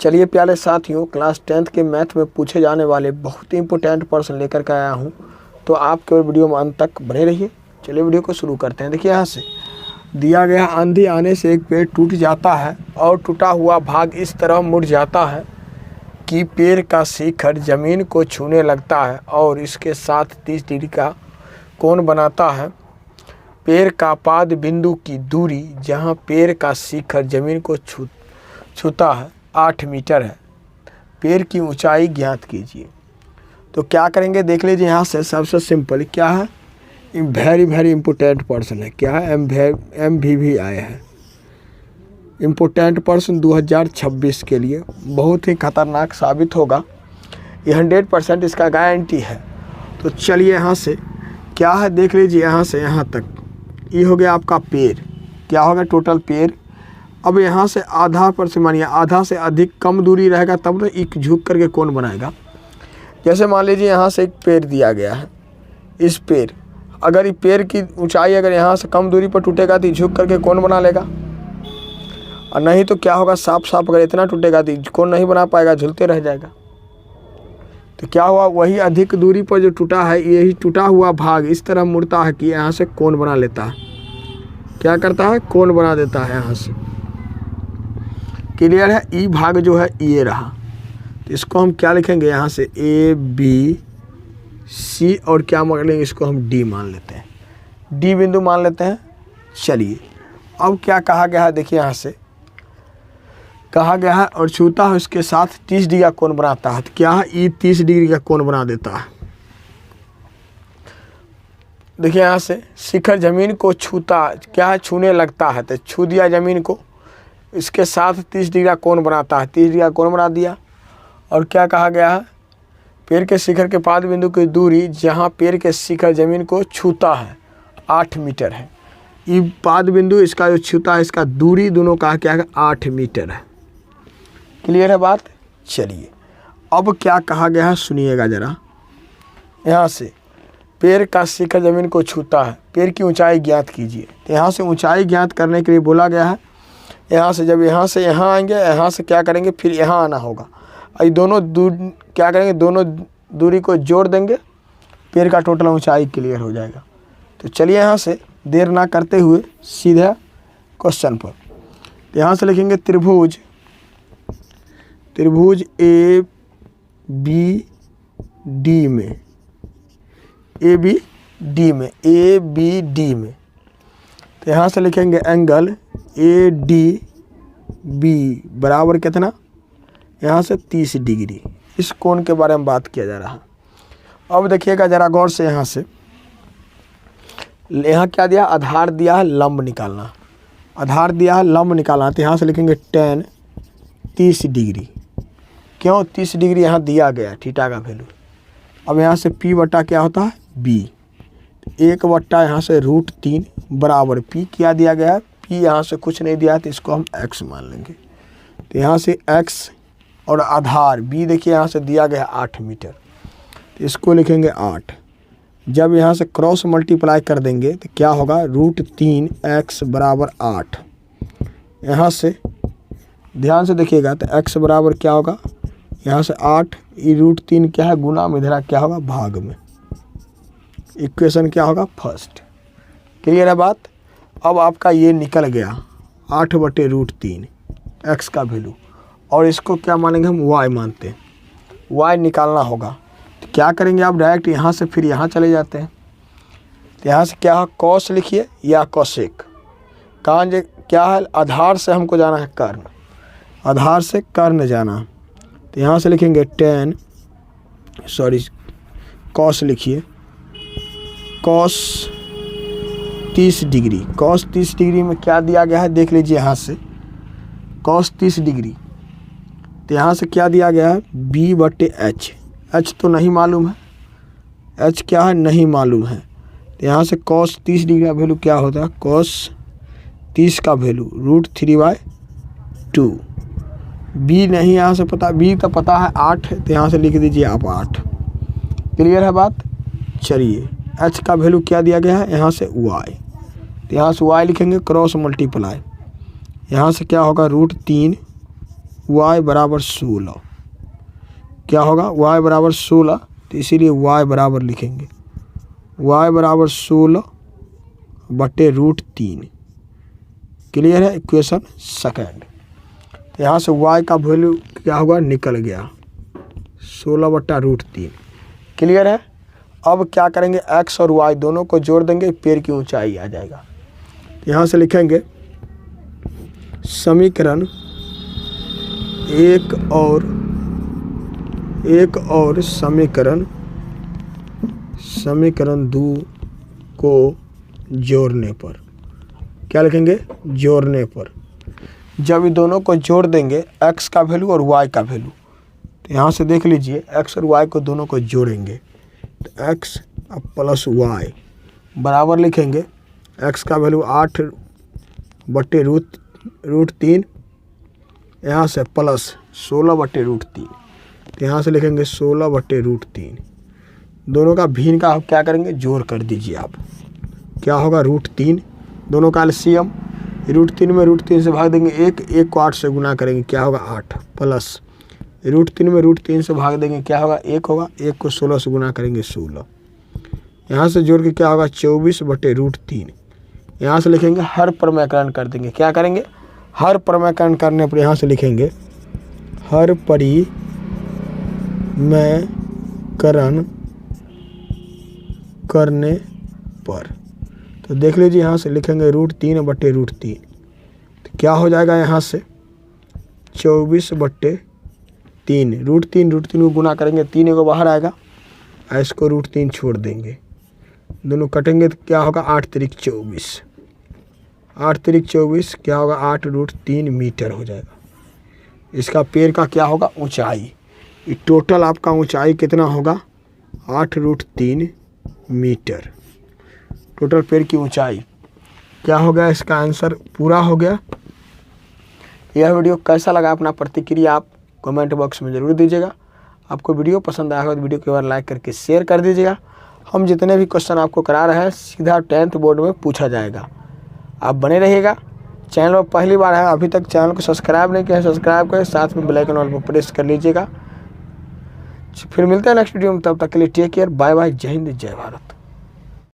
चलिए प्यारे साथियों, क्लास 10th के मैथ में पूछे जाने वाले बहुत ही इंपॉर्टेंट प्रश्न लेकर के आया हूँ, तो आप केवल वीडियो में अंत तक बने रहिए। चलिए वीडियो को शुरू करते हैं। देखिए यहाँ से दिया गया, आंधी आने से एक पेड़ टूट जाता है और टूटा हुआ भाग इस तरह मुड़ जाता है कि पेड़ का शिखर जमीन को छूने लगता है और इसके साथ 30 डिग्री का कोण बनाता है। पेड़ का पाद बिंदु की दूरी जहाँ पेड़ का शिखर जमीन को छूता है 8 मीटर है। पेड़ की ऊंचाई ज्ञात कीजिए। तो क्या करेंगे देख लीजिए। यहाँ से सबसे सिंपल क्या है, वेरी इम्पोर्टेंट पर्सन है। क्या है, MVV आए हैं। इम्पोर्टेंट पर्सन 2026 के लिए बहुत ही खतरनाक साबित होगा। ये 100% इसका गारंटी है। तो चलिए यहाँ से क्या है देख लीजिए। यहाँ से यहाँ तक ये हो गया आपका पेड़। क्या होगा टोटल पेड़। अब यहाँ से आधा पर से मानिए आधा से अधिक कम दूरी रहेगा तब तो एक झुक करके कोण बनाएगा। जैसे मान लीजिए यहाँ से एक पेड़ दिया गया है। इस पेड़ अगर ये पेड़ की ऊंचाई अगर यहाँ से कम दूरी पर टूटेगा तो झुक करके कोण बना लेगा, और नहीं तो क्या होगा साफ अगर इतना टूटेगा तो कोण नहीं बना पाएगा, झुलते रह जाएगा। तो क्या हुआ, वही अधिक दूरी पर जो टूटा है यही टूटा हुआ भाग इस तरह मुड़ता है कि यहाँ से कोण बना लेता है। क्या करता है, कोण बना देता है। यहाँ से क्लियर है। ई भाग जो है ये रहा, तो इसको हम क्या लिखेंगे यहाँ से ABC और क्या मान लेंगे इसको हम D मान लेते हैं, D बिंदु मान लेते हैं। चलिए अब क्या कहा गया है देखिए। यहाँ से कहा गया है और छूता है उसके साथ 30 डिग्री का कोण बनाता है। तो क्या है, ये 30 डिग्री का कोण बना देता है। देखिए यहाँ से शिखर जमीन को छूता क्या है, छूने लगता है। तो छू दिया जमीन को, इसके साथ 30 डिग्री का कोण बनाता है। 30 डिग्री का कोण बना दिया। और क्या कहा गया है, पेड़ के शिखर के पाद बिंदु की दूरी जहाँ पेड़ के शिखर जमीन को छूता है 8 मीटर है। ये पाद बिंदु इसका जो छूता है इसका दूरी दोनों का क्या है 8 मीटर है। क्लियर है बात। चलिए अब क्या कहा गया है सुनिएगा ज़रा। यहाँ से पेड़ का शिखर जमीन को छूता है, पेड़ की ऊंचाई ज्ञात कीजिए। तो यहाँ से ऊंचाई ज्ञात करने के लिए बोला गया है। यहाँ से जब यहाँ से यहाँ आएंगे, यहाँ से क्या करेंगे फिर यहाँ आना होगा। ये दोनों क्या करेंगे, दोनों दूरी को जोड़ देंगे, पेड़ का टोटल ऊंचाई क्लियर हो जाएगा। तो चलिए यहाँ से देर ना करते हुए सीधा क्वेश्चन पर। तो यहाँ से लिखेंगे त्रिभुज ABD में तो यहाँ से लिखेंगे एंगल ADB बराबर कितना, यहाँ से 30 डिग्री। इस कोण के बारे में बात किया जा रहा है। अब देखिएगा ज़रा गौर से। यहाँ से यहाँ क्या दिया, आधार दिया है लंब निकालना। आधार दिया है लंब निकालना। तो यहाँ से लिखेंगे tan 30 डिग्री। क्यों 30 डिग्री यहाँ दिया गया थीटा का वैल्यू। अब यहाँ से P बटा क्या होता है B, 1 बटा यहाँ से √3 बराबर P क्या दिया गया है, P यहाँ से कुछ नहीं दिया तो इसको हम X मान लेंगे। तो यहाँ से X और आधार B देखिए यहाँ से दिया गया 8 मीटर, तो इसको लिखेंगे 8। जब यहाँ से क्रॉस मल्टीप्लाई कर देंगे तो क्या होगा, √3x बराबर 8। यहाँ से ध्यान से देखिएगा तो x बराबर क्या होगा, यहाँ से 8, ये √3 क्या है गुना में, इधर क्या होगा भाग में। इक्वेशन क्या होगा फर्स्ट। क्लियर है बात। अब आपका ये निकल गया 8/√3 x का वैल्यू, और इसको क्या मानेंगे हम y मानते हैं। y निकालना होगा तो क्या करेंगे आप, डायरेक्ट यहाँ से फिर यहाँ चले जाते हैं। तो यहाँ से क्या है कॉस लिखिए या कोसेक। कहाँ क्या है, आधार से हमको जाना है कर्ण, आधार से कर्ण जाना। तो यहाँ से लिखेंगे कॉस लिखिए, कॉस 30 डिग्री। कॉस 30 डिग्री में क्या दिया गया है देख लीजिए। यहाँ से कॉस 30 डिग्री, तो यहाँ से क्या दिया गया है B/H। H तो नहीं मालूम है, H क्या है नहीं मालूम है। तो यहाँ से कॉस 30 डिग्री का वैल्यू क्या होता है, कॉस 30 का वैल्यू √3/2। B नहीं यहाँ से पता, B तो पता है 8, तो यहाँ से लिख दीजिए आप 8। क्लियर है बात। चलिए H का वैल्यू क्या दिया गया है, यहाँ से Y। तो यहाँ से y लिखेंगे क्रॉस मल्टीप्लाई, यहाँ से क्या होगा √3 y बराबर 16। क्या होगा? y बराबर 16, तो इसीलिए y बराबर लिखेंगे y बराबर 16 बटे √3। क्लियर है? Equation second. तो यहाँ से y का वैल्यू क्या होगा? निकल गया 16 बटा √3। क्लियर है? अब क्या करेंगे? x और y दोनों को जोड़ देंगे, पेड़ की ऊंचाई आ जाएगा। यहाँ से लिखेंगे समीकरण एक और समीकरण 2 को जोड़ने पर। क्या लिखेंगे? जोड़ने पर। जब ये दोनों को जोड़ देंगे x का वैल्यू और y का वैल्यू, तो यहाँ से देख लीजिए x और y को दोनों को जोड़ेंगे तो x प्लस y बराबर लिखेंगे x का वैल्यू 8 बटे √3, यहाँ से प्लस 16 बटे √3, तो यहाँ से लिखेंगे 16 बटे √3। दोनों का भिन्न का क्या करेंगे? जोड़ कर दीजिए आप। क्या होगा? √3। दोनों का एलसीएम, √3 में √3 से भाग देंगे 1 को 8 से गुना करेंगे, क्या होगा? 8 प्लस √3 में √3 से भाग देंगे, क्या होगा? 1 होगा। 1 को 16 से गुना करेंगे 16। यहाँ से जोड़ के क्या होगा? 24 बटे √3। यहाँ से लिखेंगे हर परिमेयकरण कर देंगे। क्या करेंगे? हर परिमेयकरण करने पर यहाँ से लिखेंगे हर परिमेयकरण करने पर। तो देख लीजिए यहाँ से लिखेंगे √3 बटे √3, तो क्या हो जाएगा? यहाँ से 24 बटे 3, √3 को गुना करेंगे, 3 को बाहर आएगा, इसको √3 छोड़ देंगे, दोनों कटेंगे तो क्या होगा? 8 त्रिक 24, 8 त्रिक 24 क्या होगा? 8 √3 मीटर हो जाएगा। इसका पेड़ का क्या होगा? ऊंचाई। टोटल आपका ऊंचाई कितना होगा? 8 √3 मीटर। टोटल पेड़ की ऊंचाई क्या हो गया? इसका आंसर पूरा हो गया। यह वीडियो कैसा लगा? अपना प्रतिक्रिया आप कमेंट बॉक्स में ज़रूर दीजिएगा। आपको वीडियो पसंद आया हो तो वीडियो को एक बार लाइक करके शेयर कर दीजिएगा। हम जितने भी क्वेश्चन आपको करा रहे हैं सीधा 10th बोर्ड में पूछा जाएगा। आप बने रहिएगा। चैनल पर पहली बार है, अभी तक चैनल को सब्सक्राइब नहीं किया है, सब्सक्राइब करें, साथ में बेल आइकन ऑल पर प्रेस कर लीजिएगा। फिर मिलते हैं नेक्स्ट वीडियो में, तब तक के लिए टेक केयर, बाय बाय, जय हिंद, जय भारत।